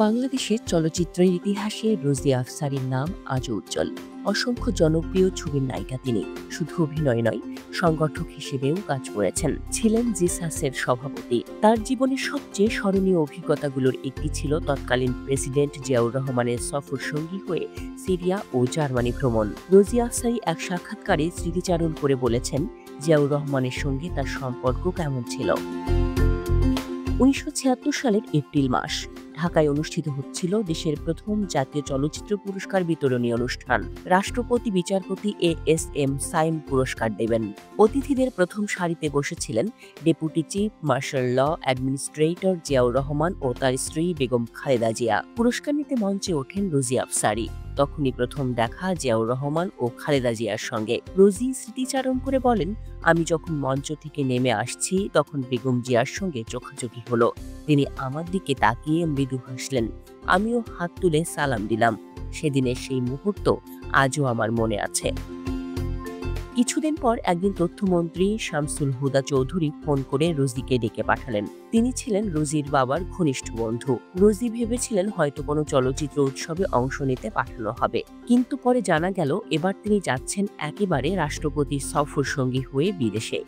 বাংলাদেশের চলচ্চিত্রের ইতিহাসে রোজি আফসারীর নাম আজও উজ্জ্বল। অসংখ্য জনপ্রিয় ছবির নায়িকা তিনি। শুধু অভিনয় নয়, সংগঠক হিসেবেও কাজ করেছেন। ছিলেন জিসাসের সভাপতি। তার জীবনের সবচেয়ে স্মরণীয় অভিজ্ঞতাগুলোর একটি ছিল তৎকালীন প্রেসিডেন্ট জিয়াউর রহমানের সফর সঙ্গী হয়ে সিরিয়া ও জার্মানি ভ্রমণ। রোজি আফসারী এক সাক্ষাৎকারে স্মৃতিচারণ করে বলেছেন, জিয়াউর রহমানের সঙ্গে তার সম্পর্ক কেমন ছিল। ১৯৭৬ সালের এপ্রিল মাস ঢাকায় অনুষ্ঠিত হচ্ছিল দেশের প্রথম জাতীয় চলচ্চিত্র পুরস্কার বিতরণী অনুষ্ঠান। রাষ্ট্রপতি বিচারপতি এএসএম সাইম পুরস্কার দেবেন। অতিথিদের প্রথম সারিতে বসেছিলেন deputy chief martial law administrator Ziaur Rahman ও তার স্ত্রী বেগম খালেদা জিয়া। পুরস্কার নিতে মঞ্চে ওঠেন রোজি আফসারী। তখনই প্রথম দেখা জিয়াউর রহমান ও খালেদা জিয়ার সঙ্গে। রোজি স্মৃতিচারণ করে বলেন, আমি যখন মঞ্চ থেকে নেমে আসছি তখন বেগম জিয়ার সঙ্গে চোখাচোখি হলো। তিনি আমার দিকে তাকিয়ে মৃদু হাসলেন। আমিও হাত তুলে সালাম দিলাম। সেদিনের সেই মুহূর্ত আজও আমার মনে আছে। কিছুদিন পর একদিন তথ্যমন্ত্রী শামসুল হুদা চৌধুরী ফোন করে রোজিকে ডেকে পাঠালেন। তিনি ছিলেন রোজির বাবার ঘনিষ্ঠ বন্ধু। রোজি ভেবেছিলেন হয়তো কোনো চলচ্চিত্র উৎসবে অংশ নিতে পাঠানো হবে, কিন্তু পরে জানা গেল এবার তিনি যাচ্ছেন একেবারে রাষ্ট্রপতির সফর সঙ্গী হয়ে বিদেশে।